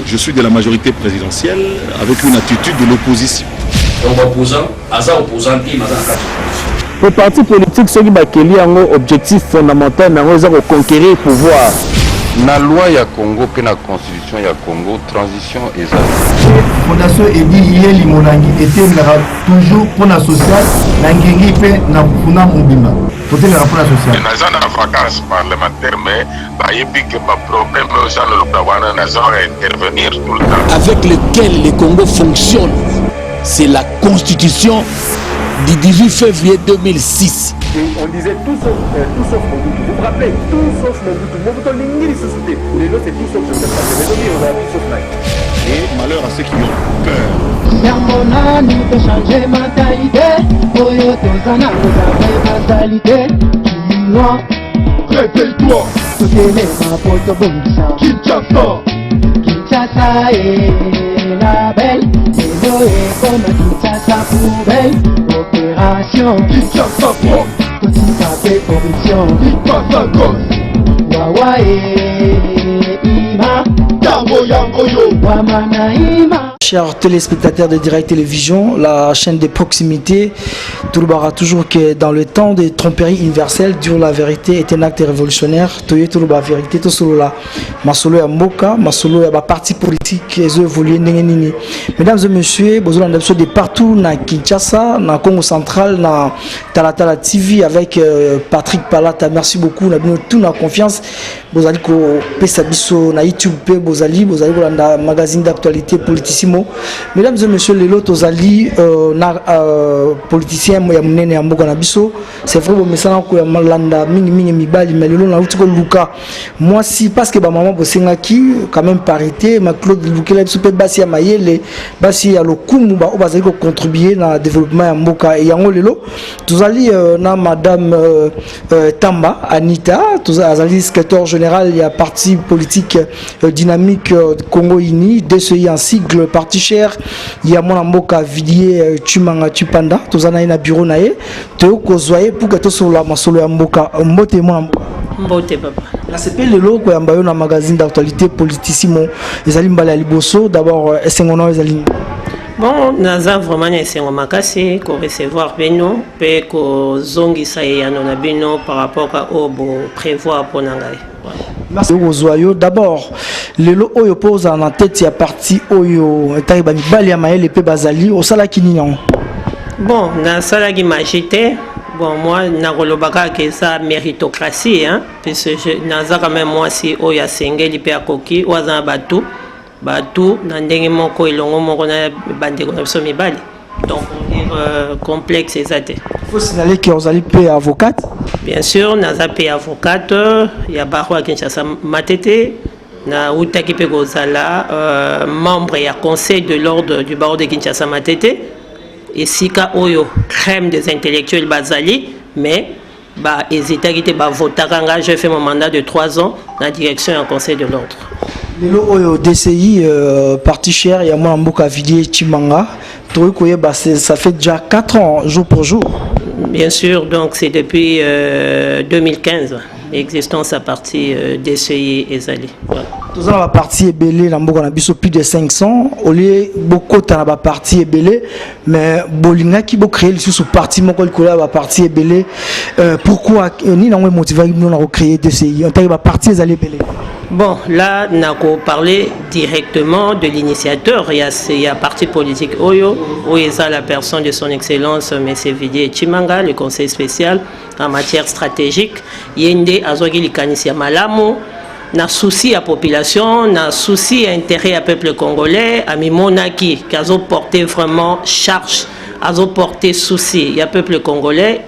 je suis de la majorité présidentielle avec une attitude de l'opposition. Le parti politique, c'est qui a un objectif fondamental, c'est conquérir le pouvoir. La loi ya Congo et la constitution ya Congo, transition et ça. Fondation Edi Yeli Monangi était toujours pour la sociale, Nangengi fait na Funa Mobima. Pour la sociale. Nous avons des vacances parlementaires, mais il y a des problèmes intervenir tout le temps. Avec lequel le Congo fonctionne, c'est la constitution du 18 février 2006. On disait tout sauf Mobutu. Vous vous rappelez, tout sauf Mobutu. Mobutu n'est ni société. Pour les autres, c'est tout sauf Joseph Kabila. Mais on a tout sauf Nike. Et malheur à ceux qui ont peur. Yamona, nous peut changer mentalité. Oyo Tozana, vous avez mentalité. Chinois, réveille-toi. Soutene ma poto bonisa. Kinshasa. Kinshasa est la belle. Eno est comme Kinshasa poubelle. Opération Kinshasa propre. Kotika pe corruption. Pasagos. Wawa et Ima. Yango yango yo. Wamana Ima. Chers téléspectateurs de Direct Télévision, la chaîne de proximité, Touloubara toujours que dans le temps de tromperie universelle, dire la vérité est un acte révolutionnaire. Toye Toulouba vérité, tout solo là. Masolo ya Moka, masolo ya parti politique, ils ont évolué nini. Mesdames et messieurs, besoin de partout na Kinshasa, na Congo central, na Talatala TV avec Patrick Palata. Merci beaucoup, on a bien tout na confiance. Bozali ko pesa biso na YouTube pe bozali na magazine d'actualité politissimo. Mesdames et messieurs, les lots Tozali politiciens ya munene ya mboka na biso. C'est vrai que ça ko ya malanda mingi mibali mais lelo na utiko luka. Moi si parce que ba maman bosengaki quand même parité, ma Claude Lukela biso pe basi ya mayele, basi ya lokumu ba bazali ko contribuer na développement ya mboka et yango lelo Tozali na madame Tamba Anita, Tozali secrétaire général, il y a parti politique dynamique Congo Uni, DCI en sigle, parti cher, il y a mon mboka Villiers Tumanga Tupanda, tozana ina bureau nae, teo kozwaye pour que to sur la masolo ya mboka, mbote mo mbote papa. La CP le logo ya mbayo na magazine d'actualité politissimo, ezali mbala liboso, d'abord esengono ezali. Bon, naza vraiment esengo makasi ko recevoir beno pe ko zongisa ya nona beno par rapport à obo prévoir pour nangai. Merci aux d'abord le lot oyo pose en tête ya parti oyo taiba mibali ya maele pe bazali au sala kinyan. Bon, na sala ki majité. Bon, moi, na kolobaka que ça méritocratie, hein, parce que naza quand même moi si oya sengeli pe akoki waza batu na ndenge moko elongo moko na bandeko na biso mibali. Donc complexe exact. Il faut signaler que vous allez payer avocate. Bien sûr, naza payer avocate, il y a barua Kinshasa Matete, na utaki pe gozala membre ya conseil de l'ordre du barreau de Kinshasa Matete et sika oyo crème des intellectuels bazali mais ba hésitaki te ba votaka j'ai fait mon mandat de 3 ans dans la direction en conseil de l'ordre. Le DCI parti cher, il y a moi Mboka Villiers Chimanga. Ça fait déjà 4 ans, jour pour jour. Bien sûr, donc c'est depuis 2015 l'existence à partir DCI et Zali. Tout ça, la partie est belée, on a plus de 500. Au lieu beaucoup de la partie est belée, mais Bolinga qui a créé le parti, la partie est belée. Pourquoi ni n'avons motivé à créer DCI? On a la partie est belée. Bon, là, on a parlé directement de l'initiateur. Il y a parti politique Oyo, où il y a la personne de son excellence, M. Villiers Chimanga, le conseil spécial en matière stratégique. Yende Azogi Likanisia Malamu, na souci à population, na souci à intérêt à peuple congolais, à Mimonaki, qui a porté vraiment charge, a porté souci. Il y a peuple congolais.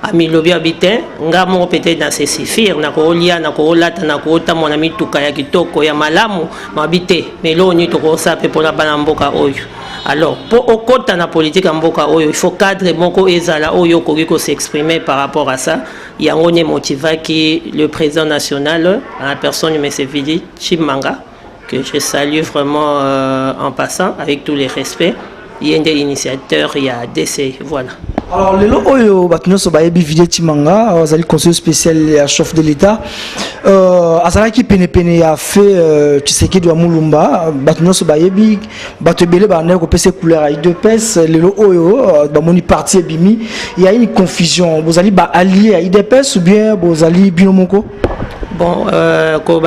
Ami lobi habitant ngamo peut-être dans ces suffire na ko lia na ko lata na ko ta mon ami tuka ya kitoko ya malamu mabité mais lo ni to ko sa pe pour la bana mboka oyo. Alors pour okota na politique mboka oyo il faut cadre moko ezala oyo ko s'exprimer par rapport à ça. Il y a on est motivé qui le président national la personne de M. Villiers Chimanga que je salue vraiment en passant avec tous les respects. Il y a des initiateurs, il y a DC, voilà. Alors, le Oyo, Batno Sobayebi Vidé Timanga, Azali conseiller spécial à chef de l'État. Azala qui pene a fait Tshisekedi de Moulumba, Batno Sobayebi, Batebele Baner, au PC couleur à IDPS, le Oyo, Bamoni parti Bimi. Il y a une confusion. Vous allez allier à IDPS ou bien vous allez Binomoko? Bon, quand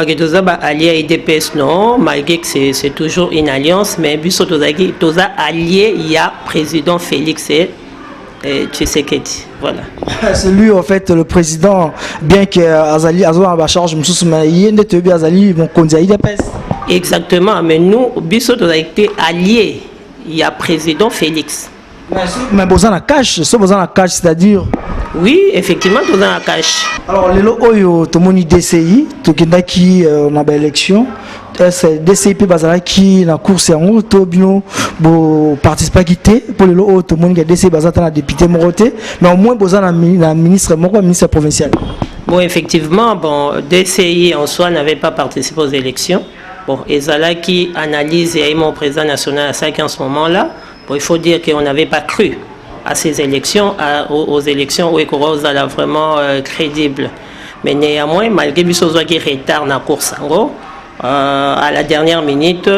allié à IDPS, non, malgré que c'est toujours une alliance, mais Bisso Toza allié, il y a président Félix et Tshisekedi, voilà. C'est lui en fait le président, bien que Azali a la charge, mais Azali vont conduire IDPS. Exactement, mais nous, Bisso Toza été allié, il y a président Félix. Mais besoin de cash, c'est-à-dire. Oui, effectivement, tout dans la cache. Alors, les Oyo, tout le monde DCI, tout le monde qui on a l'élection, c'est DCI qui na course en haut, tout le monde participe quitter pour les Oyo, tout le monde qui DCI dans député Moroté, mais au moins besoin d'un ministre provincial. Bon, effectivement, bon, DCI en soi n'avait pas participé aux élections. Bon, et Zala qui analyse et mon président national à ça en ce moment-là, bon, il faut dire qu'on n'avait pas cru à ces élections, aux élections où Ekoroz a vraiment crédible. Mais néanmoins, malgré Bissozoa qui retard dans la course, à la dernière minute,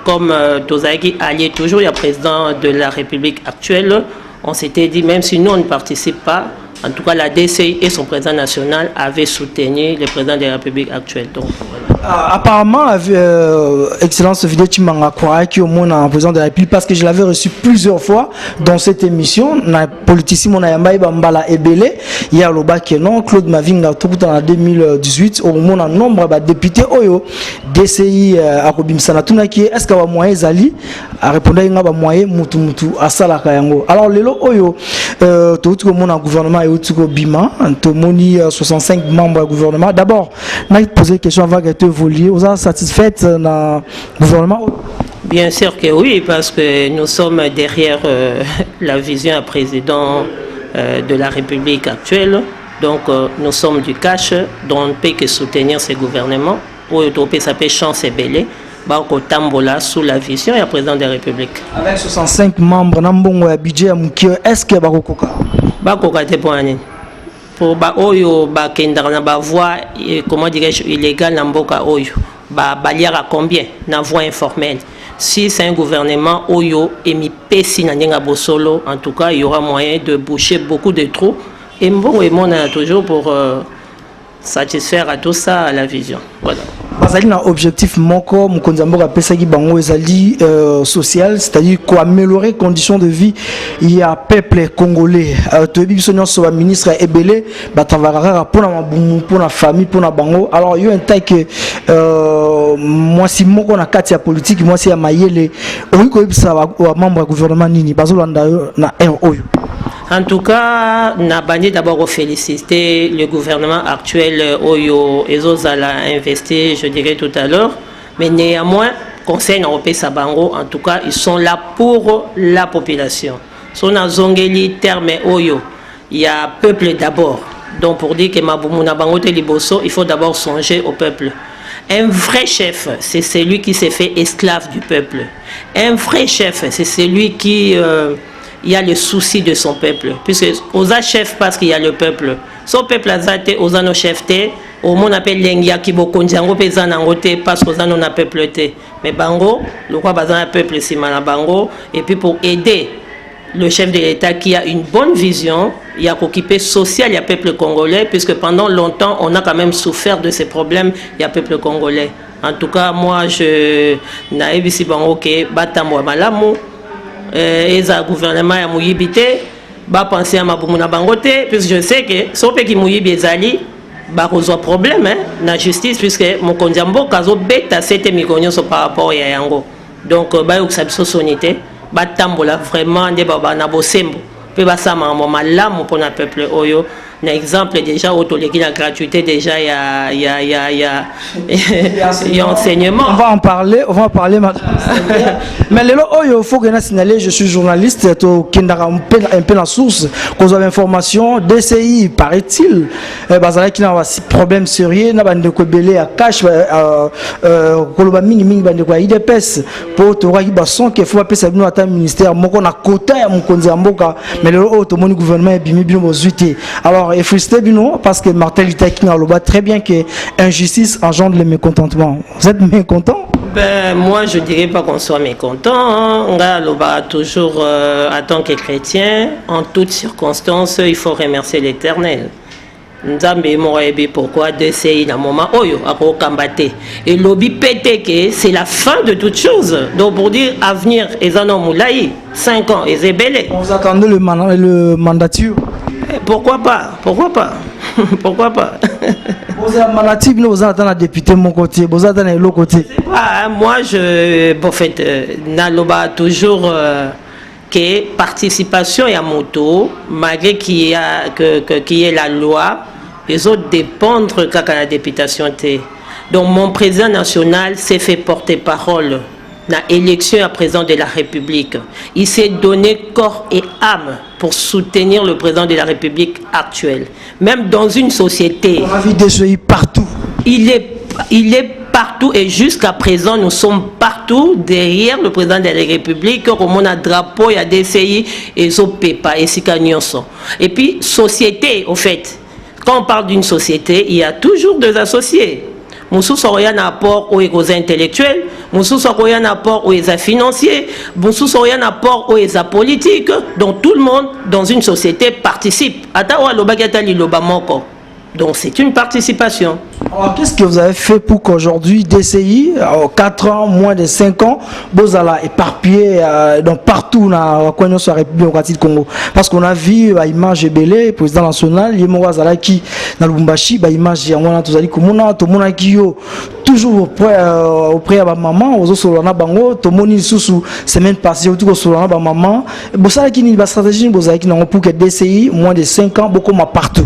comme Tozaki allié toujours, il y a président de la République actuelle, on s'était dit, même si nous on ne participe pas, en tout cas la DCI et son président national avaient soutenu le président de la République actuelle. Donc, voilà. Apparemment, Excellence Vidé Timanga qui au moins un président de la République, parce que je l'avais reçu plusieurs fois dans cette émission, na politicien mon ayamba Bambala Ebele, il y a le bac non Claude Mavinga tout en 2018 au moment un nombre de députés Oyo DCI à Kobim Sanatuna qui est-ce qu'il y a moyen Zali à répondre à un moyen mutu à Salaka yango. Alors le Oyo tout le monde en gouvernement et tout le Bima, tout le 65 membres du gouvernement. D'abord, on a posé une question avant que tu évolues. Vous êtes satisfaite dans le gouvernement? Bien sûr que oui, parce que nous sommes derrière la vision du président de la République actuelle. Donc nous sommes du cash, dont on ne peut que soutenir ce gouvernement. Pour Utopie, ça peut chance et belé. Bako Tambola sous la vision et le président de la République. Avec 65 membres, budget est-ce que Bakoka? Bakoka te pour année. Pour Oyo, Bakendana, voie, comment dirais-je, illégale, Namboka Oyo. Balière à combien? Na voie informelle. Si c'est un gouvernement Oyo et mi pesi na Bosolo, en tout cas, il y aura moyen de boucher beaucoup de trous. Et bon, on a toujours pour satisfaire à tout ça à la vision. Voilà. Bazali na objectif moko mukonzambo kapesaki bango ezali social, c'est-à-dire améliorer les conditions de vie il y a peuple congolais. Tobi biso nyonso ba ministre ebele batavara pour na mabumu pour na famille pour na bango. Alors il y a un taille que moi si moko na kati ya politique moi si ya mayele oyi ko bisa ba membre du gouvernement nini bazolanda na oyo. En tout cas, nous avons d'abord félicité le gouvernement actuel Oyo et Zozala investi, je dirais tout à l'heure. Mais néanmoins, Conseil européen Sabango, en tout cas, ils sont là pour la population. Si on a Zongeli, terme Oyo, il y a peuple d'abord. Donc pour dire que Maboumuna Bango Liboso, il faut d'abord songer au peuple. Un vrai chef, c'est celui qui s'est fait esclave du peuple. Un vrai chef, c'est celui qui... il y a le souci de son peuple. Puisque aux chefs parce qu'il y a le peuple. Son peuple a été aux nos chefs, au monde appelle l'engia qui bokonzi ango pesa nangote parce qu'aux nos peuple. Mais bango, le roi bazan un peuple si mal bango et puis pour aider le chef de l'État qui a une bonne vision, il y a occupé social, il y a peuple congolais puisque pendant longtemps on a quand même souffert de ces problèmes, il y a peuple congolais. En tout cas, moi je n'ai si bango que batambo malamu et le gouvernement a mouyibité, va penser à ma boumuna bangote, puisque je sais que si on peut qu'il mouyibi ezali, va résoudre problème la justice, puisque mon kondiambo kazo beta 7 millions par rapport à yango. Donc bah y a une sonité, bah tambola vraiment des baba na bosembo, peut ba sama malamu pour le peuple oyo. Un exemple déjà autolégui la gratuité déjà il y a enseignement. On va en parler madame. Mais le il faut que je signale, je suis journaliste to kindara un peu la source cause l'information DCI paraît-il bazala qui n'a pas problème sérieux na bande ko belé à cash koloba mingi bande ko IDPS pour to ra ba son que faut appeler ça bino ata ministère moko na quota ya mukonzi mboka mais le to moni gouvernement bimi bino bozuité. Alors il frustré bino parce que Martin Luther King a le très bien que injustice engendre le mécontentement. Vous êtes mécontent? Ben, moi, je ne dirais pas qu'on soit mécontent. On va toujours, en tant que chrétien, en toutes circonstances, il faut remercier l'Éternel. Nzambe moyebi pourquoi DCI na moment oyo ako kambate et lobby pété c'est la fin de toute chose. Donc pour dire avenir ezano moulaï 5 ans et zébélé. Vous attendez le mandature? Pourquoi pas? Pourquoi pas? Pourquoi pas? Vous avez mandature, vous attendez la députée mon côté, vous attendez l'autre côté. Moi je en fait naloba toujours que participation et à moto malgré qu'il y ait la loi les autres dépendre quand la députation était. Donc mon président national s'est fait porter parole dans l'élection à président de la République. Il s'est donné corps et âme pour soutenir le président de la République actuel. Même dans une société. On a vu DCI partout. Il est partout et jusqu'à présent nous sommes partout derrière le président de la République comme on a drapeau, il y a DCI et Zopepa et Sikanyonso. Et puis société au fait. Quand on parle d'une société, il y a toujours deux associés. Moussou Soroyan apport aux intellectuels, Moussou Soroyan apport aux financiers, Moussou Soroyan apport aux politiques. Donc tout le monde dans une société participe. Donc c'est une participation. Alors qu'est-ce que vous avez fait pour qu'aujourd'hui DCI, 4 ans, moins de 5 ans, vous allez éparpiller donc partout dans la République démocratique du Congo? Parce qu'on a vu l'image Belé, président national, il y a qui dans le Lubumbashi, l'image toujours auprès de ma maman, aux autres bango, tout le monde sous semaine passée, autour de ma maman. Vous savez qu'il y a une stratégie pour que DCI, moins de 5 ans, beaucoup partout.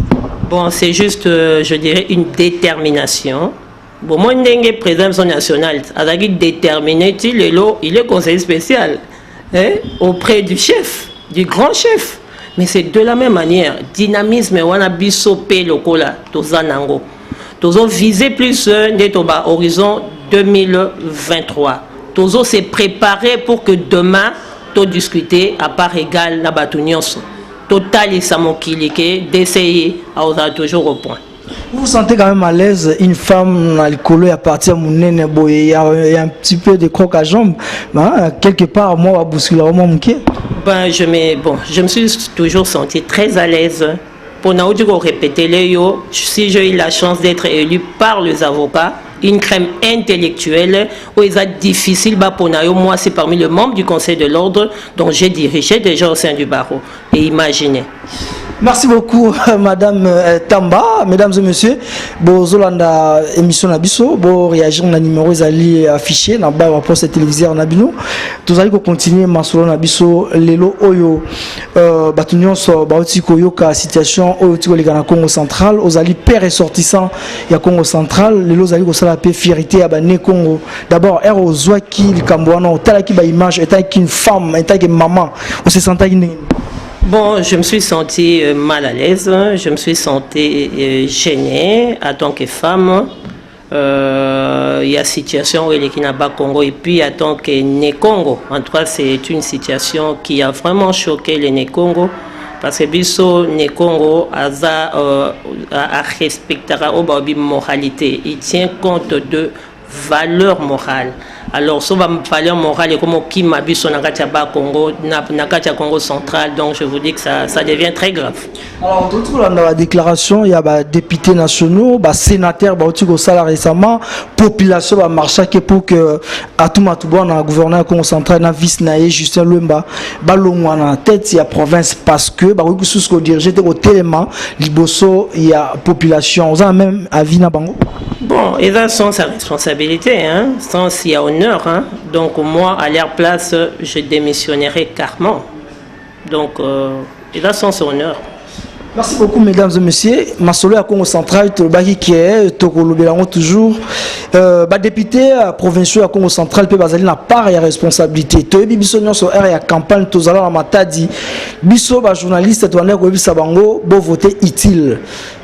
Bon, c'est juste, je dirais, une détermination. Bon, moi, je président national, avec déterminé, il est conseiller spécial auprès du chef, du grand chef. Mais c'est de la même manière, dynamisme, on a bisopé le cola, tozanango. Tozo viser plus horizon 2023. Tozo s'est préparé pour que demain, to discuter à part égale na batunions. Total et Samokilike, d'essayer à toujours au point. Vous vous sentez quand même à l'aise, une femme à l'école à partir de mon nez, il y a un petit peu de croc à jambes, quelque part, moi, à bousculer, je me suis toujours senti très à l'aise. Pour nous répéter, si j'ai eu la chance d'être élu par les avocats, une crème intellectuelle où il est difficile pour nous. Moi, c'est parmi les membres du Conseil de l'ordre dont j'ai dirigé déjà au sein du barreau. Et imaginez. Merci beaucoup, Madame Tamba. Mesdames et messieurs, Zolanda émission Nabiso, réagir na numéro ils affiché dans bas rapport cette télévision Nabino. Tous allez continuer Masolo Nabiso lelo oyo batunion so baoti koyoka situation oyo tiko les Congo central, aux alliés père ressortissant ya Congo central, lelo zali ko sala pe fierté à bané Congo. D'abord er ozwaki likamboano talaki ba image étant qu'une femme, étant que maman, on se sentait Bon, je me suis sentie mal à l'aise, je me suis sentie gênée en tant que femme. Il y a situation où il est Kinaba Congo et puis en tant que Né-Congo. En tout cas, c'est une situation qui a vraiment choqué les Né-Congo. Parce que Bisso Né-Congo a respecté la moralité. Il tient compte de valeurs morales. Alors, ça va me parler moral et comme qui m'habite sur Nakatia Congo, Nakatia Congo central, donc je vous dis que ça devient très grave. Alors, dans la déclaration, il y a des députés nationaux, des sénateurs, récemment, population va marcher pour que Atumatouba, le gouverneur Congo central, le vice-naïe, Justin Lemba, Balongwa, la tête, il y a province parce que, sous ce qu'on dirige, au télément, Liboso, il y a population. Vous avez même avis na bango? Bon, et là, sans sa responsabilité, hein, sans s'il y a honneur, hein. Donc moi, à leur place, je démissionnerai carrément. Donc, et là, sans son honneur. Merci beaucoup, mesdames et messieurs. Masolo à Congo Central, Tolobaki qui est, Tokolobelango toujours. Député provincial à Congo Central, peut baser la part et responsabilité. Toyebi biso nyonso R ya campagne tozala na matadi. Biso ba journaliste to ande ko bisa bango bo voter utile.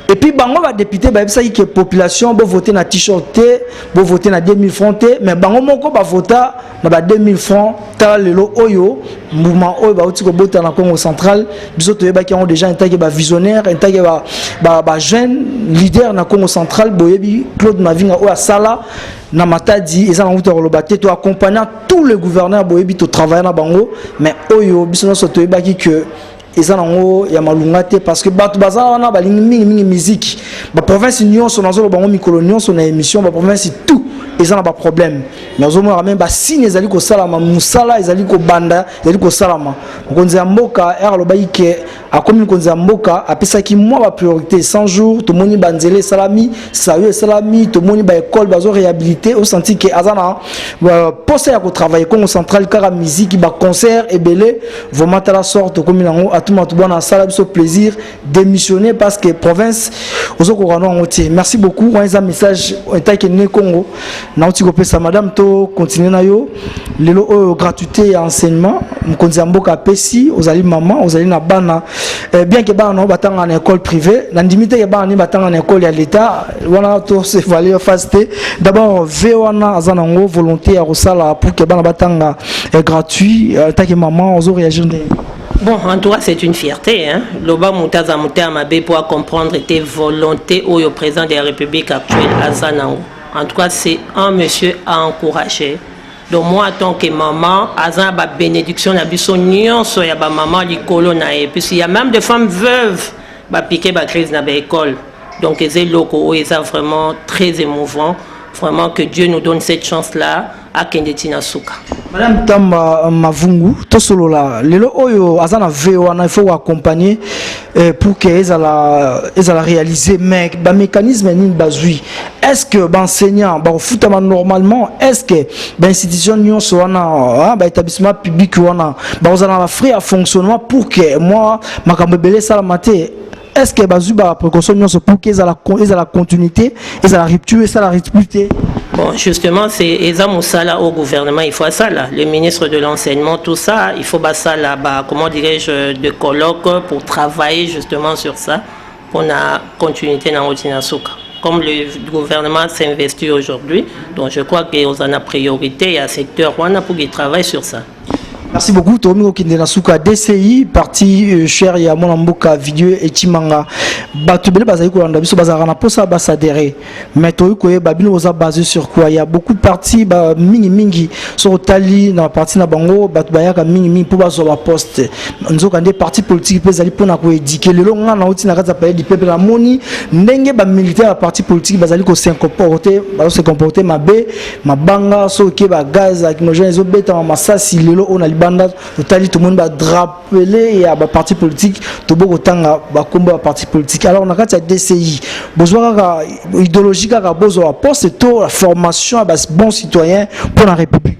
Et puis bango ba député ba bisa que population bo voter na t-shirt, bo voter na 2000 francs, mais bango moko ba vota na ba 2000 francs ta lelo oyo mouvement oyo ba uti ko bota na Congo Central. Biso toyeba ki on déjà un tagi ba visionnaire, un tagi ba jeune leader na Congo Central boyebi Claude Mavinga oya sala na matadi eza na uta rolobate to accompagnant tous les gouverneurs boyebi to travailler na bango, mais oyo biso no so toyeba ki que eza nango ya malungate parce que bato bazala wana balingi mingi musique ba province nyonso nazo bango mikolo nyonso na émission ba province tout eza na ba problème nazo mona même ba signe ezali ko salama musala ezali ko banda ezali ko salama konzi ya mboka lobayi ke akomi konzi ya mboka apesaki moi ba priorité 100 jours to moni banzele salami sayo salami to moni ba école bazo réhabiliter au senti que azana poste ya ko travailler Congo Central kara musique ba concert et belé vraiment ta la sorte comme nango tout le monde a ça plaisir démissionner parce que province merci beaucoup on a un message au Congo madame to continuer na yo lelo gratuité et enseignement mkonzamboka pesi ozali maman ozali na bana bien que bana batanga na école privée na ndimite ke bana ni batanga na école ya l'état wana to se valer fasté d'abord vewana azanango volonté à rosala pour que bana batanga gratuit ta que maman ozo réagir. Bon, en tout cas, c'est une fierté. Hein? Loba Moutaza Moutamabe pour comprendre tes volontés au président de la République actuelle, Azanango. En tout cas, c'est un monsieur à encourager. Donc, moi, en tant que maman, Azan a bénédiction, a biso nyonso ya ba maman likolo na e. Puis il y a même des femmes veuves ba piqué ba crise na ba école. Donc, c'est locaux, c'est vraiment très émouvant. Vraiment que Dieu nous donne cette chance-là à Kendetina Souka. Madame Tamba Mavungu, Tosolola, Lelo Oyo, Azana Veoana, il faut accompagner pour qu'elles la réaliser. Mais le mécanisme est basé. Est-ce que l'enseignant, normalement, est-ce que l'institution l'établissement public, vous avez un frais à fonctionnement pour que moi, ma cambébélé salamate. Est-ce que Bazuba précaution pour qu'ils aient la continuité, ils aient la rupture, ils aient la rupture? Bon, justement, c'est Eza Moussala au gouvernement, il faut ça là. Le ministre de l'enseignement, tout ça, il faut ça là, comment dirais-je, de colloque pour travailler justement sur ça, pour la continuité dans Otina Souka. Comme le gouvernement s'investit aujourd'hui, donc je crois qu'on en a priorité à secteur pour qu'ils travaillent sur ça. Merci beaucoup. Tomi Okindena Souka DCI parti cher ya mon mboka vidéo et Chimanga. Batubele bazali ko landa biso bazara na posa basadere. Mais toyi ko babino oza basé sur quoi? Il y a beaucoup de partis mingi sur tali na parti na bango batubaya ka mingi pour bazo ba poste. Nzoka ndé parti politique pezali pona ko édiquer le longa na uti na kaza parler du peuple la moni ndenge ba militaire parti politique bazali ko se comporter mabe mabanga so ke ba gaz akimogène zo beta masasi lelo on a banda totali tout le monde va drapeler et à parti politique tout beau autant va combat parti politique alors on a quand DCI besoin idéologique à besoin poste tout la formation à bon citoyen pour la République.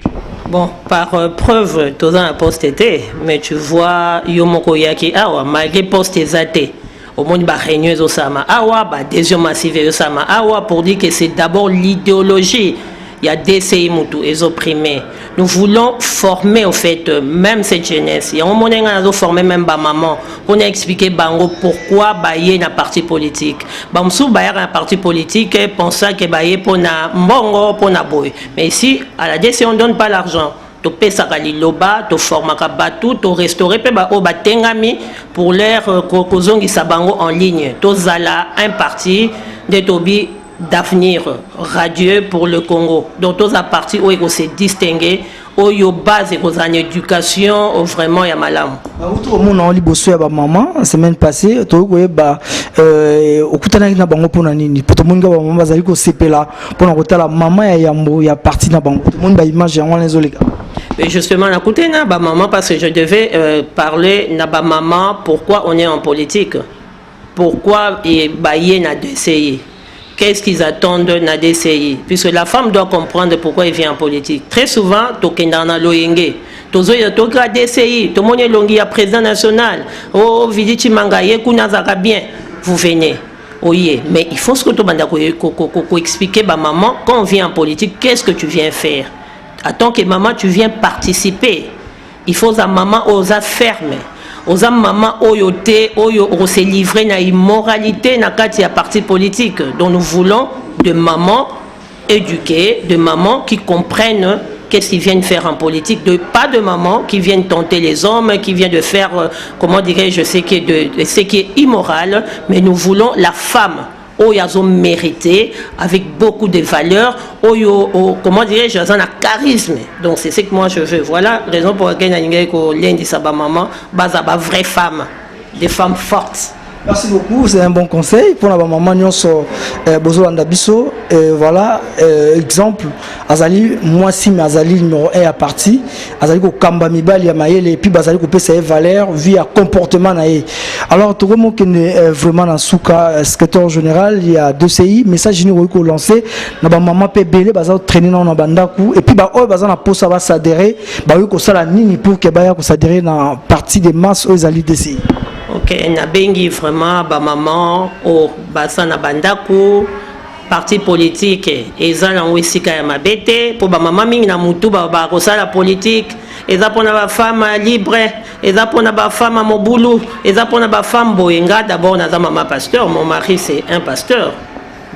Bon, par preuve, tous un poste été, mais tu vois Yomoko Yaki awa malgré poste été au monde ba régneuse au sama awa ba adhésion massive au sama awa pour dire que c'est d'abord l'idéologie. Il y a DCI Moutou, ils opprimés. Nous voulons former au fait même cette jeunesse. Il y a un moment où nous former même ma maman pour nous expliquer bango pourquoi bailler na parti politique. Bamsou bailler un parti politique pensa que bailler pour na mbongo pour na boy. Mais ici à la DCI on donne pas l'argent. Tu payes ça loba, tu formes ka batu, tu restaurer pe ba o batengami pour leur kozongi sabango en ligne. Tu zala un parti de tobi d'avenir radieux pour le Congo. Donc, tous à partir où il s'est distingué, où il y a base en éducation, vraiment il y a malam. Autre monde on liboso ya ba maman semaine passée, to ko ba okutana na bango pona nini. Poto monde ba maman bazali ko sepela pona kotala maman ya yambo ya parti na bango. Tout monde ba image ya wana ezoleka. Et justement, on a écouté na ba maman parce que je devais parler na ba maman pourquoi on est en politique. Pourquoi et bailler na DCI. Qu'est-ce qu'ils attendent d'un DCI? Puisque la femme doit comprendre pourquoi elle vient en politique. Très souvent, tu es dans loyenge. toka DCI, tout le monde est longi à président national. Oh, Vidi Chimangaye, Kounazaka bien, vous venez. Oui, mais il faut ce que tu m'as expliquer, maman, quand on vient en politique, qu'est-ce que tu viens faire? En tant que maman, tu viens participer. Il faut que maman ose fermer. Aux maman oyote, oyo se livrer na immoralité na kati ya parti politique. Donc nous voulons de mamans éduquées, de mamans qui comprennent qu'est-ce qu'ils viennent faire en politique, pas de mamans qui viennent tenter les hommes, qui viennent de faire, comment dirais-je, ce qui est immoral, mais nous voulons la femme. Ils ont mérité avec beaucoup de valeurs, comment dirais-je, ils ont un charisme. Donc c'est ce que moi je veux. Voilà la raison pour laquelle l'Inde sa maman, une vraie femme, des femmes fortes. Merci beaucoup, c'est un bon conseil pour la maman nyonso bozo andabiso. Voilà, exemple, Azali, moi si mais Azali numéro 1 à parti, Azali ko kamba mibali ya mayele et puis Azali ko pesa valeur via comportement naé. Alors tout le monde qui est vraiment dans souka secrétaire général, il y a 2 CI, message généraux ko lancé, na ba maman pe belé baza traîner na bandaku et puis ba o baza na posa ba s'adhérer, ba yo ko sala nini pour que ba ya ko s'adhérer na partie des masses aux Azali DCI. Ok, na bengi vraiment ba maman au basa na bandaku parti politique et ça na wesika ya mabete pour ba maman mingi na mutu ba ko sala politique et ça pour na ba femme libre et ça pour na ba femme mobulu et ça pour na ba femme boyenga. D'abord na za maman pasteur, mon mari c'est un pasteur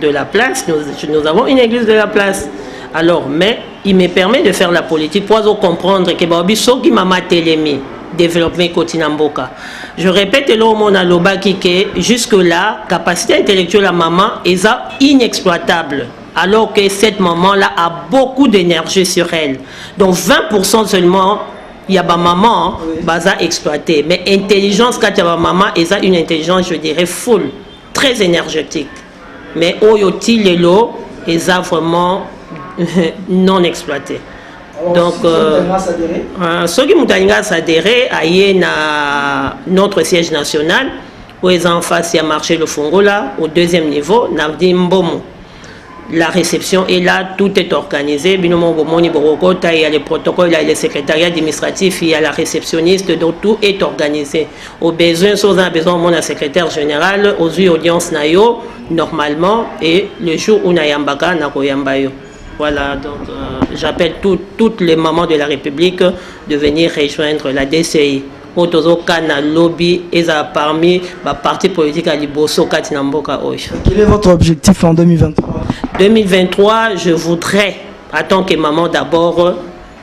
de la place, nous avons une église de la place. Alors mais il me permet de faire la politique pour comprendre que ba biso ki mama telemi développement Kotinamboka. Je répète le mot na lobaki que jusque-là, capacité intellectuelle à maman est inexploitable. Alors que cette maman-là a beaucoup d'énergie sur elle. Donc 20% seulement, il y a ma maman, baza exploité. Mais intelligence, quand il y a ma maman, elle a une intelligence, je dirais, full, très énergétique. Mais Oyoti Lelo, elle a vraiment non exploité. Donc, ceux qui m'ont adhéré à notre siège national, où ils ont en face, il y a marché le Fongola, au 2e niveau, Navdi Mbomo. La réception est là, tout est organisé. Il y a les protocoles, il y a le secrétariat administratif, il y a la réceptionniste, donc tout est organisé. Au besoin, si on a besoin de mon secrétaire général, aux audiences, normalement, et le jour où Nayambaka, Nakoyambayo. Voilà, donc j'appelle toutes les mamans de la République de venir rejoindre la DCI. Otozo Kana lobby et parmi les partis politiques à Liboso Katinamboka Oyo. Quel est votre objectif en 2023? 2023, je voudrais, en tant que maman d'abord,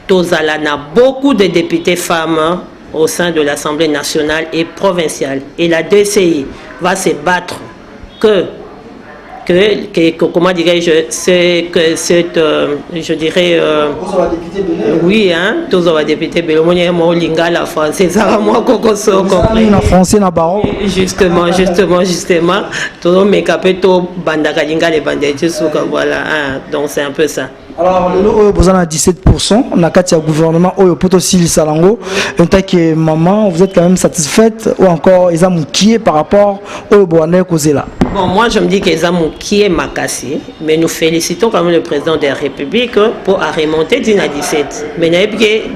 Tozalana, beaucoup de députés femmes au sein de l'Assemblée nationale et provinciale. Et la DCI va se battre comment dirais-je, c'est que cette, je dirais, oui, hein, tous les députés, Linga, la française, ça moi, français, justement, tout le monde capeto, bandakalinga, les bandettes, voilà, donc c'est un peu ça. Alors, vous en avez 17%, on a 4 gouvernement, au Potosil Salango, en tant que maman, vous êtes quand même satisfaite ou encore, ils ont qui par rapport au Boané Kozela? Bon, moi je me dis qu'ils ont qui est Makassi, mais nous félicitons quand même le président de la République pour remonter d'1 à 17. Mais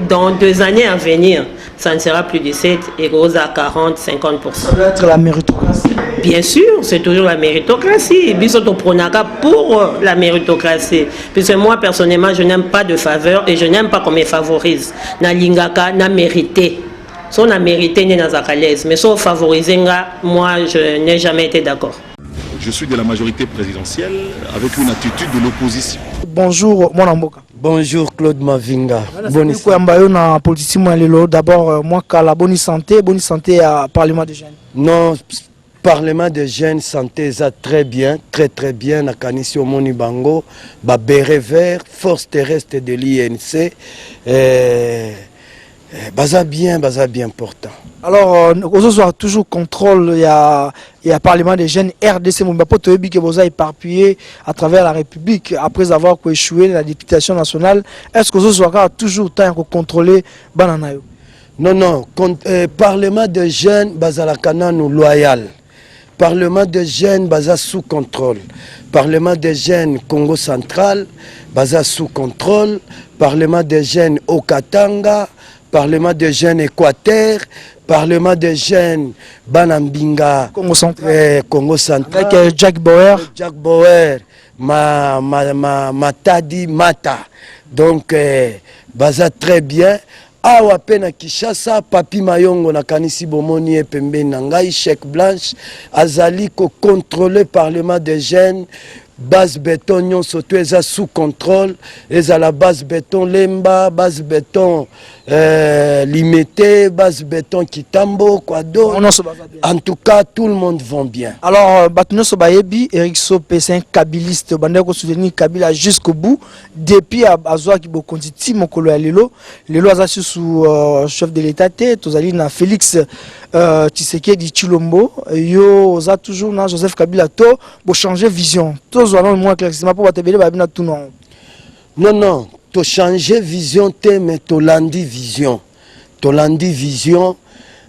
dans 2 années à venir, ça ne sera plus 17 et gros à 40-50%. Ça doit être la méritocratie. Bien sûr, c'est toujours la méritocratie. Bisoto Pronaka pour la méritocratie. Puisque moi, personnellement, je n'aime pas de faveur et je n'aime pas qu'on me favorise. Na lingaka, na mérité. Si on a mérité, on est à l'aise. Mais si on favorise, moi, je n'ai jamais été d'accord. Je suis de la majorité présidentielle avec une attitude de l'opposition. Bonjour, mon amboka. Bonjour Claude Mavinga. Bonne d'abord, moi, la bonne santé à Parlement des jeunes. Non, Parlement des jeunes, santé, ça très bien, très bien. Na Kanisio Monibango, béret vert, force terrestre de l'INC. Baza bien important. Alors, on soit toujours contrôle, il y a Parlement des jeunes, RDC, qui est éparpillé à travers la République après avoir échoué la députation nationale. Est-ce que vous soit toujours temps de contrôler Bananayo? Non, Parlement des jeunes, Bazalakana nous loyal. Parlement des jeunes, Baza sous contrôle. Parlement des jeunes, Congo central, Baza sous contrôle. Parlement des jeunes au Katanga. Parlement de jeunes Équateur, Parlement de jeunes Banambinga, Congo central. Congo central. Avec Jack Bauer. Jack Bauer, Matadi Mata. Donc, baza très bien. Awa pena Kishasa, Papi Mayongo na kanisi bomoni e pembe nangai, chèque blanche, azali ko contrôler Parlement des jeunes, base béton nyon soto eza sous contrôle, eza la base béton Lemba, base béton Limité, base béton Kitambo, quoi d'autre. En tout cas, tout le monde va bien. Alors, Batno Sobayebi, Eric Sopé, c'est un kabiliste, Bandeko soutenir Kabila jusqu'au bout. Depuis Azoa qui bo konti mokolo ya lelo, lelo azasu sous chef de l'État, tozali na Félix Tshisekedi Tshilombo, yo oza toujours na Joseph Kabila to bo changer vision. Tous allons moins clairement pour batebele babina tout non. Non, to changer vision te mais to landi vision. To landi vision.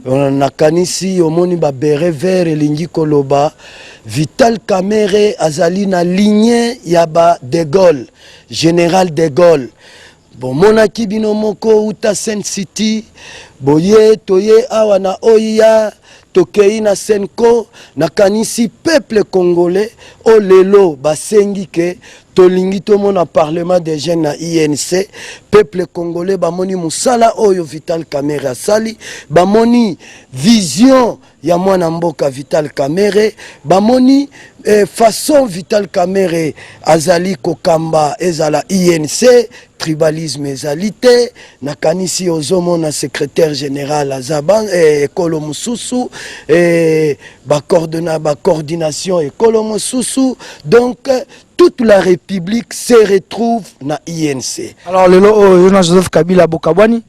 On a kanisi omoni ba bere vert elingi koloba Vital Kamerhe azali na lignée ya ba De Gaulle, général De Gaulle. Bon monaki bino moko uta Sen City, boye toye awa na oya tokei na Senko na kanisi peuple congolais o lelo basengi ke tolingi tomona Parlement des jeunes na INC, peuple congolais bamoni musala oyo Vital Kamerhe asali, bamoni vision ya mwana mboka Vital Kamerhe, bamoni façon Vital Kamerhe azali kokamba ezala INC, tribalisme ezalité, na kanisi ozomona secrétaire général azaban ekolo mususu, ba coordination ekolo mususu, donc toute la République se retrouve na INC. Alors, le Joseph Kabila Bokabwani?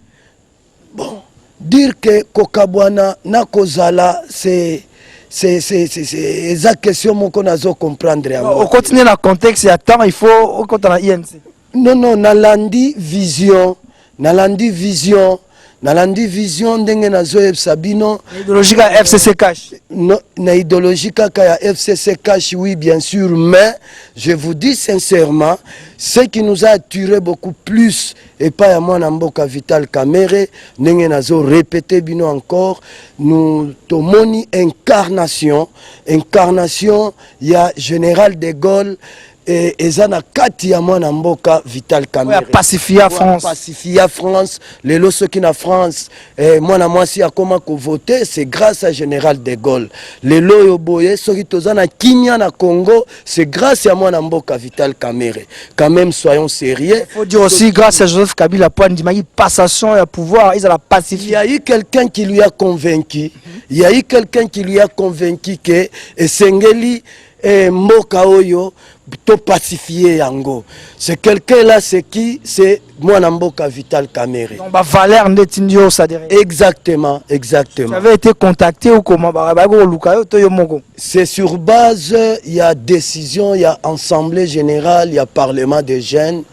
Bon, dire que Kokabwana na Kozala, c'est la question qu'on a besoin de comprendre. On continue dans le contexte, il temps, il faut continuer na INC. Non, nalandi vision, ndenge nazo sabino idéologie ka FCC cash. Non, na idéologie ka FCC cash, oui bien sûr, mais je vous dis sincèrement, ce qui nous a attiré beaucoup plus et pas à moi Namboka Vital Kamerhe, ndenge nazo répéter bino encore, nous tomoni incarnation, ya général De Gaulle. Et ezana kati ya mwana mboka Vital Kamerhe pacifia France les lots qui na France mwana mwasi akoma ko voter, c'est grâce à général De Gaulle. Les lots yo boye soki tozana kinya na Congo, c'est grâce à mwana mboka Vital Kamerhe. Quand même soyons sérieux. Il faut dire aussi grâce à Joseph Kabila point d'imagi passation et pouvoir, ils a la pacifier. Il y a eu quelqu'un qui lui a convaincu. Que Sengeli mboka oyo to pacifier yango. C'est quelqu'un là, c'est qui? C'est mwana mboka Vital Kamerhe. Donc ba valeur ndetindio ça derrière. Exactement. Tu avais été contacté ou comment? C'est sur base, il y a décision, il y a assemblée générale, il y a parlement des jeunes.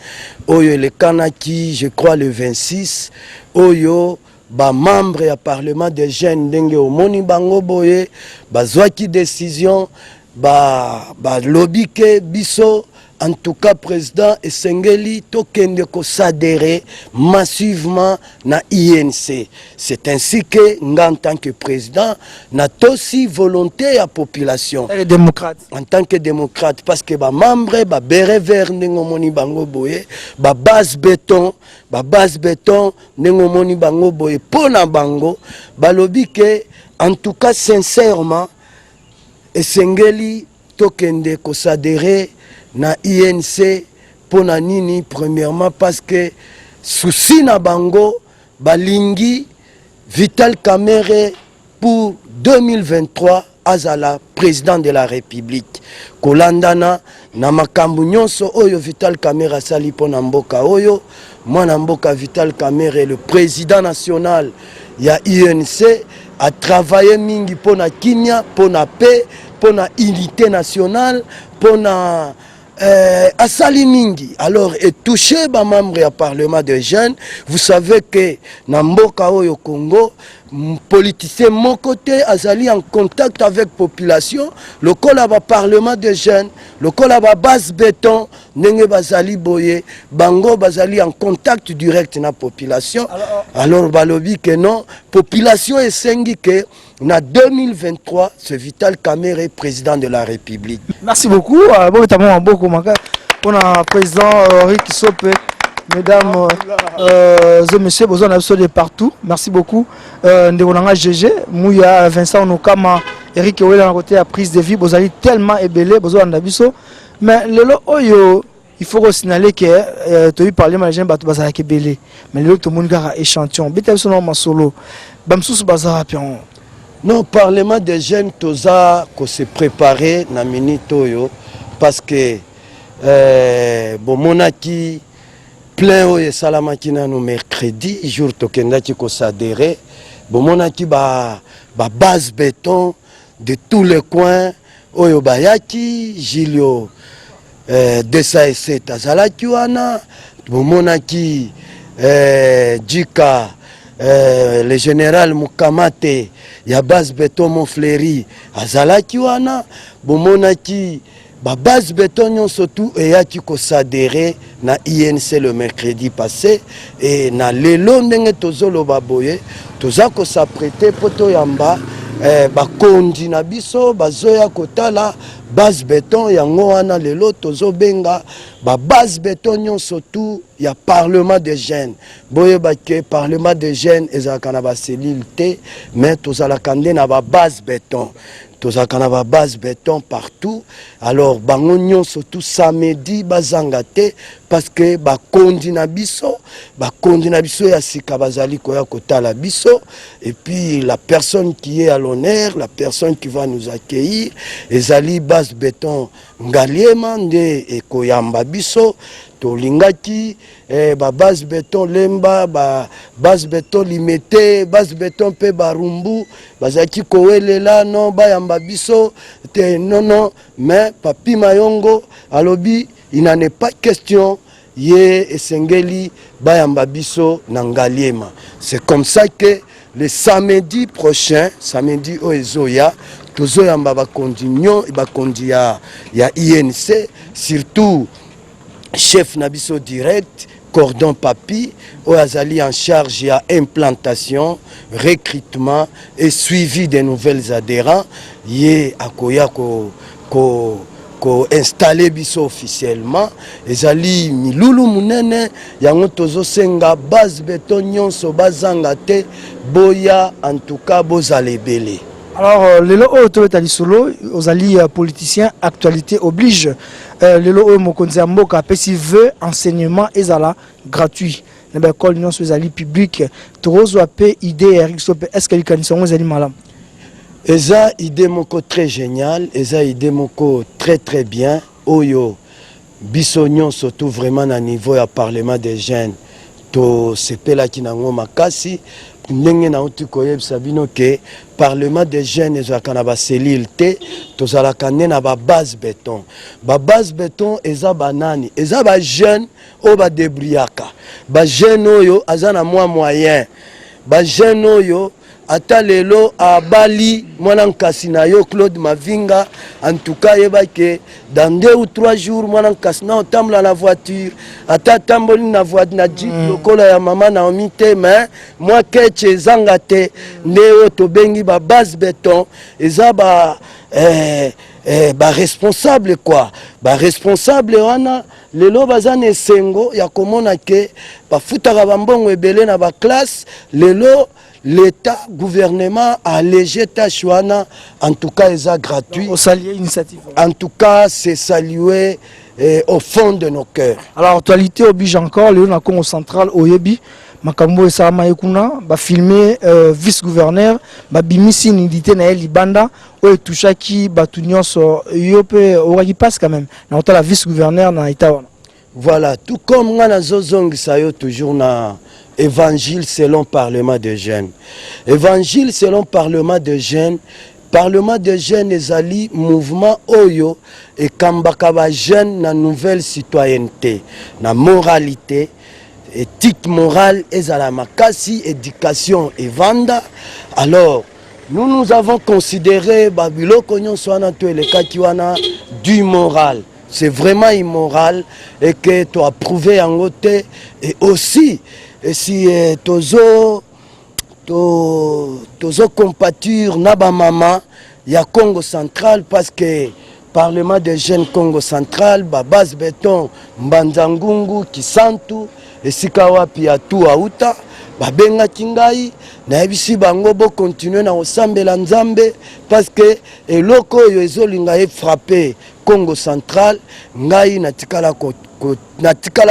Oyo le Kanaki, je crois le 26. Oyo ba membre ya parlement des jeunes ndenge omoni bango boye bazwaki décision ba lobby ke biso, en tout cas président Esengeli tokende ko s'adhérer massivement na INC. C'est ainsi que nga en tant que président na aussi volonté à population en tant que démocrate, parce que ba membre ba bere vert ndenge moni bango boye ba base béton ndenge moni bango boye pona bango ba lobby ke en tout cas sincèrement Esengeli tokende ko s'adhérer na INC pona nini? Premièrement parce que souci na bango balingi Vital Kamerhe pour 2023 azala président de la République. Kolandana na makambu nyonso oyo Vital Kamerhe asali pona mboka oyo, mwana mboka Vital Kamerhe le président national ya INC a travaillé mingi pona kinya, pona paix, pona unité nationale, pona asali mingi. Alors et touché ba membre ya parlement des jeunes. Vous savez que na mboka oyo Congo politicien mon côté azali en contact avec population le col à parlement de jeunes le col à base béton nenge bazali boye bango bazali en contact direct na population alors balobi que non population esengi que na 2023 ce Vital Kamerhe est président de la République. Merci beaucoup notamment beaucoup pour le président Rick Sope. Mesdames et messieurs, besoin de partout. Merci beaucoup. Ndewonanga GG, Mouya, Vincent Onokama, Eric Ewela, côté à prise de vie, vous allez tellement ébélé, besoin d'abisso. Mais le oyo, il faut signaler que tu as parlé de gens qui sont ébélé. Mais le tout le monde a échantillon. Bité son nom solo. Bamsous bazar pion. Non, parlement des jeunes, toza ko se préparer na minute oyo parce que bon monaki plein oyo esalamaki nano mercredi jour tokendaki kosadere bomonaki ba base béton de tous les coins oyo bayaki Gilio DSA7 azalaki wana bomonaki Djika le général Mukamate ya base béton Montfléry azalaki wana bomonaki ba base béton surtout eyaki kosadere na INC le mercredi passé et na lelo ndenge tozoloba boye toza ko s'apprêter poto yamba bakondi na biso bazoya kotala base béton yango wana lelo tozobenga ba base béton surtout ya parlement des jeunes boye baké parlement des jeunes ezalaka na ba cellule te mais tozalaka nde na ba base béton tozalaka na ba base béton partout alors bango nyonso tout samedi bazanga te parce que bakondi na biso ya sika bazali koya kotala biso et puis la personne qui est à l'honneur la personne qui va nous accueillir ezali base béton Ngaliema nde ekoyamba biso tolingaki ba base béton Lemba ba base béton Limete base béton pe Barumbu bazaki kowelela non bayamba biso te non mais Papi Mayongo alobi il n'en est pas question ye esengeli bayamba biso na Ngaliema. C'est comme ça que le samedi prochain samedi oezoya tozoyamba bakondi ya INC surtout chef nabiso direct Cordon Papi Oazali en charge ya implantation recrutement et suivi des nouvelles adhérents ye akoya ko installer biso officiellement ezali milulu munene yango tozo senga base béton nyonso bazanga te boya en tout cas bozale belé. Alors, le lot est solo, aux alliés politiciens, actualité oblige. Le lot est mokonzi mboka, si veut enseignement ezala gratuit. L'école non aux alliés publics, Torozo AP idée Eric Sope, est-ce que les conditions aux alliés malam? Eza idée moko très génial, eza idée moko très bien. Oyo bisognon surtout vraiment à niveau à parlement des jeunes. To sepela kinango makasi. Ndenge na uti koyebisa bino ke parlement des jeunes ezalaka na ba cellule te tozalaka nde na ba base béton eza banani eza ba jeune oyo badebriyaka ba jeune oyo aza na moyen ba jeune oyo ata lelo abali mwana nkasi na yo Claude Mavinga en tout cas yebake dans 2 ou 3 jours mwana nkasi na otambola na voiture ata tamboli na voiture na jeep lokola ya mama na omite mais moi keche zanga te ndeo tobengi ba base béton eza ba responsable quoi ba responsable wana lelo bazana esengo ya komona ke bafutaka bambongo ebele na ba classe lelo l'État, gouvernement a allégé Tachuana, en tout cas, c'est gratuit. En tout cas, c'est salué au fond de nos cœurs. Alors, l'actualité oblige encore, le Congo central, au Yebi, Makambo et Sama Ekuna, filmer vice-gouverneur, bimisi nidité na Libanda, ou Touchaki, Batunion, Yope, Oragi passe quand même. Dans la vice-gouverneur, dans l'État. Voilà, tout comme on a Zozong Sayo, toujours na. Évangile selon Parlement des jeunes. Évangile selon Parlement des jeunes. Parlement des jeunes ezali mouvement oyo et kambaka ba jeune na nouvelle citoyenneté, na moralité, éthique morale ezala makasi, éducation et vanda. Alors nous avons considéré babiloko nyonso wana to eleka kiwana du moral. C'est vraiment immoral et que tu as prouvé en côté. Et aussi, et si tozo compature naba mama ya Congo central parce que Parlement des jeunes Congo central, base béton, Mbanzangungu, Kisantu, et Sikawapi à tout Aouta, Babenga Kingai, Naibisi Bango bo continuer na osambela Nzambe parce que eloko yo ezolinga frappé Congo central, ngai natikala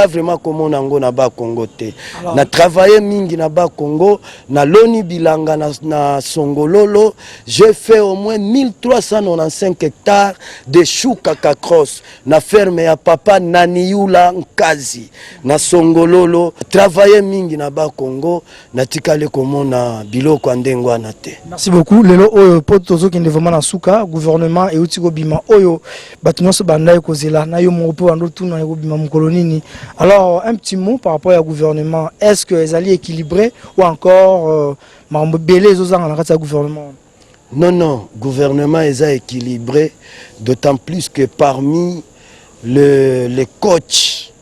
vraiment comme nango na ba Congo te. Na travaillé mingi na ba Congo, na loni bilanga na Songololo, j'ai fait au moins 1395 hectares de chou kakakros na ferme ya papa Naniula Nkazi na Songololo, travaillé mingi na ba Congo, natikale comme na biloko ndengo na te. Merci beaucoup. Lelo oyo poto qui est vraiment na suka gouvernement et utiko bima oyo batunyonso bandai kozela na yo mo po ando tuna yo bima mkolonini. Alors un petit mot par rapport au gouvernement, est-ce que les alliés équilibrés ou encore mambo belé zozanga na kati ya gouvernement? Non, gouvernement est équilibré, d'autant plus que parmi les coachs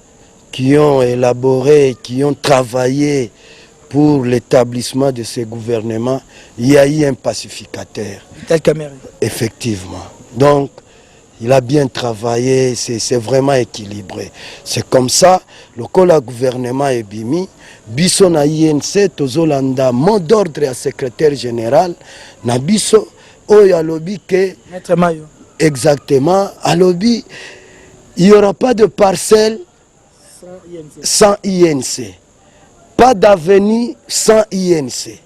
qui ont élaboré, qui ont travaillé pour l'établissement de ces gouvernements, il y a eu un pacificateur. Tel Caméré. Effectivement. Donc, il a bien travaillé, c'est vraiment équilibré. C'est comme ça, le gouvernement est bimi, biso na INC, tozolanda, mot d'ordre à secrétaire général, na biso, oyo alobi ke, Maître Mayo. Exactement, alobi, il n'y aura pas de parcelle sans INC. Pas d'avenue sans INC.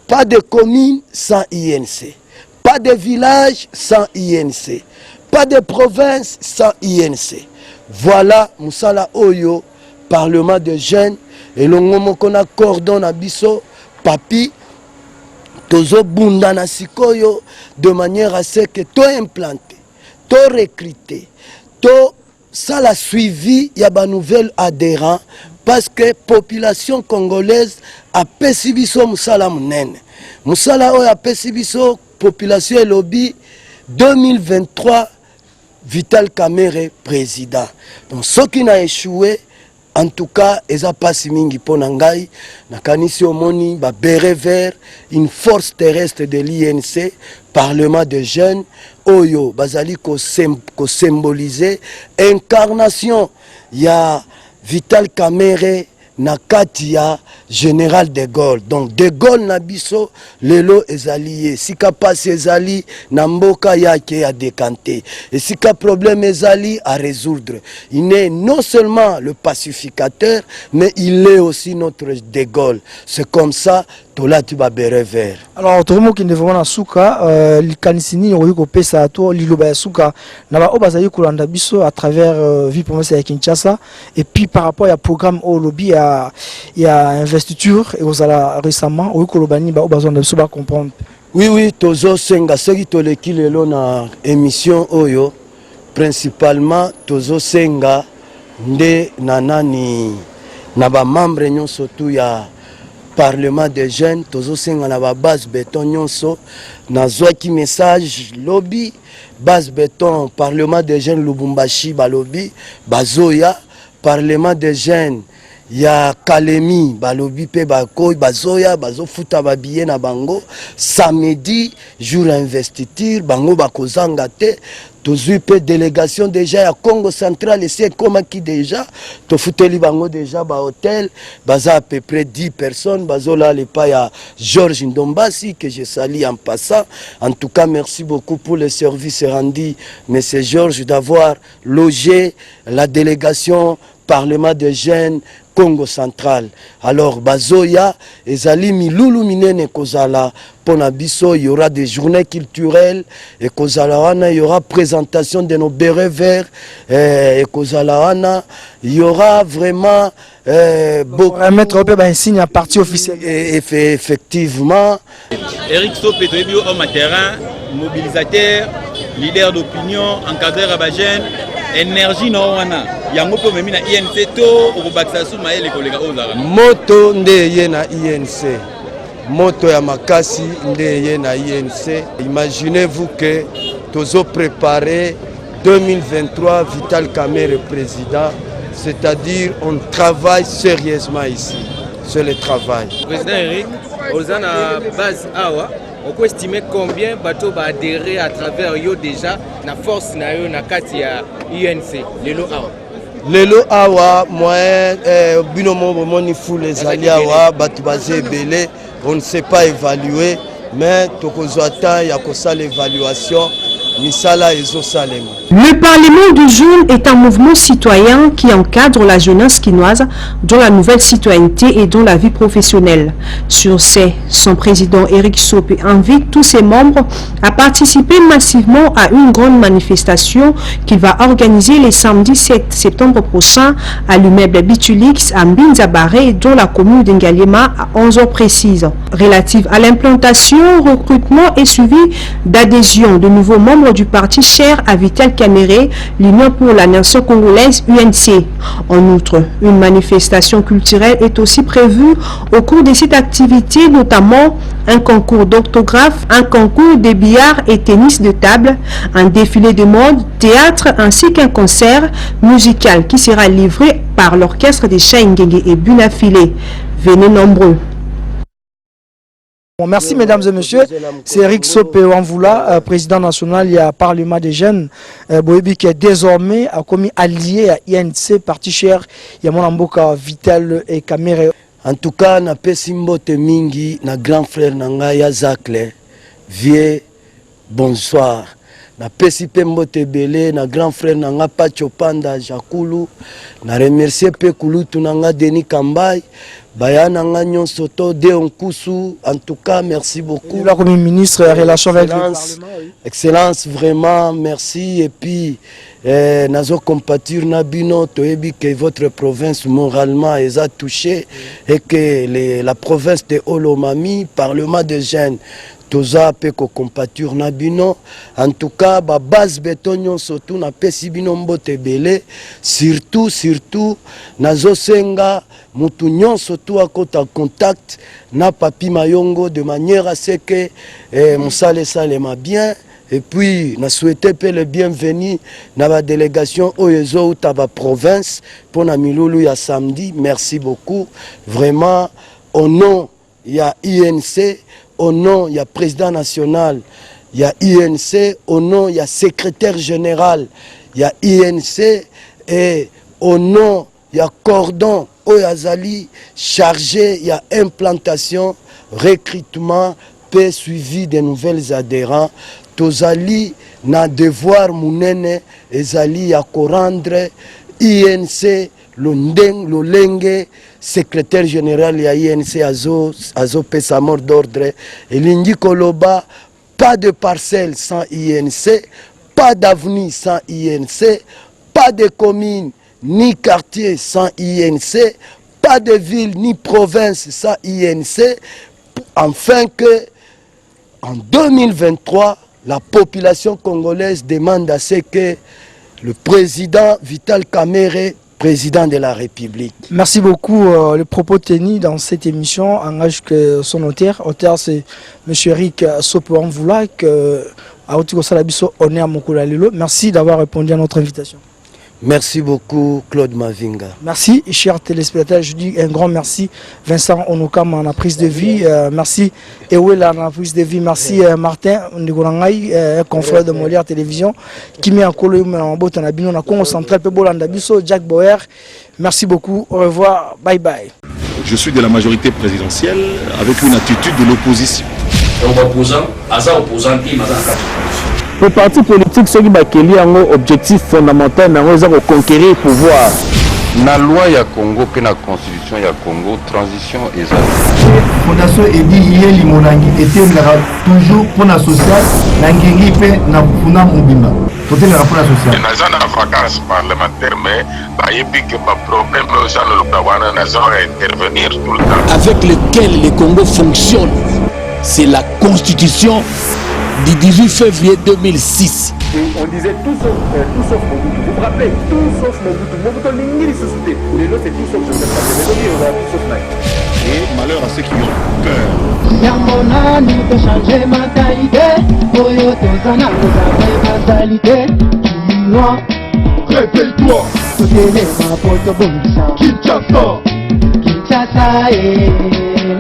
Pas de commune sans INC. Pas de village sans INC. Pas de province sans INC. Voilà, Moussala Oyo, Parlement de jeunes, et l'ongomo qu'on a cordon à biso, papi, tozo bundana sikoyo, de manière à ce que to implanté, to recruté, to ça l'a suivi, il y a un nouvel adhérent, parce que la population congolaise a pessibiso Moussala Mounene. Moussala Oyo a pessibiso, population et lobby, 2023, Vital Kamerhe président. Donc ce qui n'a échoué, en tout cas, ils ont passé mingi ponangai, na kanisi omoni ba béret vert, une force terrestre de l'INC, Parlement de jeunes, oyo bazali ko symboliser incarnation ya Vital Kamerhe na katia général de Gaulle. Donc de Gaulle na biso lelo ezali sika passe ezali na mboka yake a décanté et sika problème ezali à résoudre. Il est non seulement le pacificateur mais il est aussi notre de Gaulle. C'est comme ça tola tu ba bere vert. Alors tout le monde qui est vraiment na suka likanisini yoyiko pesa to liloba ya suka na ba obazali kolanda biso à travers vie province ya Kinshasa et puis par rapport à programme au lobby il y a investiture et aux ala récemment au kolobani ba besoin de se comprendre. Oui tozo senga seki toleki lelo na émission oyo principalement tozo senga nde nanani na ba membre nyonso tu ya Parlement des jeunes tozo senga na ba base béton nyonso na zwaki message lobby base béton Parlement des jeunes Lubumbashi ba lobby bazoya Parlement des jeunes ya Kalemi balobi pe bakoy bazoya bazofuta babiye na bango samedi jour investiture bango bakozanga te tozui pe délégation déjà ya Congo central et c'est comme qui déjà to futeli bango déjà ba hôtel baza à peu près 10 personnes bazola le pa ya Georges Ndombasi que je salue en passant. En tout cas merci beaucoup pour le service rendu monsieur Georges d'avoir logé la délégation Parlement de jeunes Congo central. Alors bazoya ezali milulu minene kozala pona biso, il y aura des journées culturelles et kozala wana il y aura présentation de nos bérets verts et kozala wana il y aura vraiment beaucoup mettre au un signe à partie officielle. Effectivement. Eric Sopé homme à terrain, mobilisateur, leader d'opinion, encadreur à Bajen. énergie na wana yango po memi na INC to obakisa su mayele kolega ozaka moto nde ye na INC moto ya makasi nde ye na INC. Imaginez-vous que tozo préparer 2023 Vital Kamerhe président, c'est-à-dire on travaille sérieusement ici, c'est le travail. Président Eric, aux na base awa, on peut estimer combien bateau va adhérer à travers yo déjà na force na yo na kati ya INC lelo awa. Lelo awa moyen binomo bomoni fou les alliés awa batu bazé belé, on ne sait pas évaluer mais tokozwata ya kosala l'évaluation. Le Parlement du Jeune est un mouvement citoyen qui encadre la jeunesse quinoise dans la nouvelle citoyenneté et dans la vie professionnelle. Sur son président Eric Sopé invite tous ses membres à participer massivement à une grande manifestation qu'il va organiser le samedi 7 septembre prochain à l'immeuble Bitulix à Mbinzabaré dans la commune d'Ngalema à 11h précises. Relative à l'implantation, recrutement et suivi d'adhésion de nouveaux membres du parti cher à Vital Kamerhe, l'Union pour la nation congolaise UNC. En outre, une manifestation culturelle est aussi prévue au cours de cette activité, notamment un concours d'orthographe, un concours de billard et tennis de table, un défilé de mode, théâtre ainsi qu'un concert musical qui sera livré par l'orchestre des Chaingenge et Bunafilé. Venez nombreux. Bon, merci mesdames et messieurs, c'est Eric Sopé Wanvula, président national du Parlement des jeunes, qui est désormais commis allié à INC, parti cher, Yamonamboka Vital et Kamerhe. En tout cas, na pesimbote mingi na grand frère nanga ya Zakle, vie bonsoir. Na pesi pembote belé na grand frère nanga Pacho Panda Jakulu, na remercier pe kulutu nanga Denis Kambay. Bayana Ngagnon Soto, Deon Koussou, en tout cas, merci beaucoup. La Premier ministre, relation avec le Parlement. Excellence, vraiment, merci. Et puis, Nazo Compatir Nabino, Toebi, que votre province moralement est touchée et que la province de Olomami, Parlement de jeunes, Toza Peko Compatir Nabino, en tout cas, base béton, surtout, na Pesibino Mbote Belé, surtout, Nazo Senga. Mutu nyonso tu akota contact na Papi Mayongo de manière à ce que Moussale Salema bien et puis na souhaité le bienvenu na la délégation Oyezo ou Taba province pour na Milulu ya samedi. Merci beaucoup vraiment au nom il y a INC, au nom il y a président national, il y a INC, au nom il y a secrétaire général, il y a INC et au nom il y a cordon Oyazali chargé, il y a implantation, recrutement, paix suivi des nouvelles adhérents. Tozali na devoir mounene, ezali ya korandre, INC, Lolenge, secrétaire général ya INC Azo pesa mort d'ordre, et Lingi Koloba, pas de parcelle sans INC, pas d'avenue sans INC, pas de commune ni quartier sans INC, pas de ville ni province sans INC, afin que en 2023, la population congolaise demande à ce que le président Vital Kamerhe, président de la République. Merci beaucoup. Le propos tenu dans cette émission engage que son auteur c'est M. Eric Sopé Wanvula, merci d'avoir répondu à notre invitation. Merci beaucoup, Claude Mavinga. Merci, chers téléspectateurs. Je dis un grand merci. Vincent Onokam en la prise de vie. Merci, Ewela en la prise de vie. Merci, Martin Ndegorangay, confrère de Molière Télévision, qui met en colo en botte en abino, en Congo central, Pebolanda Bisso, Jack Bauer. Merci beaucoup. Au revoir. Bye bye. Je suis de la majorité présidentielle avec une attitude de l'opposition. Le parti politique, ce qui a un objectif fondamental, c'est conquérir le pouvoir. Na loi ya Congo pe na constitution ya Congo transition ezali. Fondation Edi Yeli Monangi était toujours pour la sociale, n'angengi pe na funa mobimba. Côté le rapport social. Na zone de vacances parlementaires mais ba yebi que ba problème aux gens le kawana na zone intervenir tout le temps. Avec lequel le Congo fonctionne, c'est la constitution du 18 février 2006. Et on disait tout sauf Mobutu. Vous vous rappelez, tout sauf Mobutu. Mobutu n'ingiri suscité. Les lots c'est tout sauf Joseph Kabila. Mais on a tout sauf Naï. Et malheur à ceux qui ont peur. Yamona nous peut changer mentalité. Oyo tozana vous avez mentalité. Chinois, Réveille-toi, totele ma poto bongisa. Kinshasa. Kinshasa est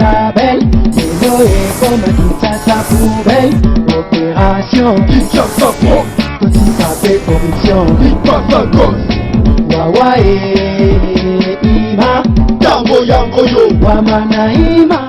la belle. Elo est comme Kinshasa poubelle. Opération Kinshasa pro, Petit café corruption. Ipasa gosse, Wawa et Ima. Yango Yango yo. Wamana Ima.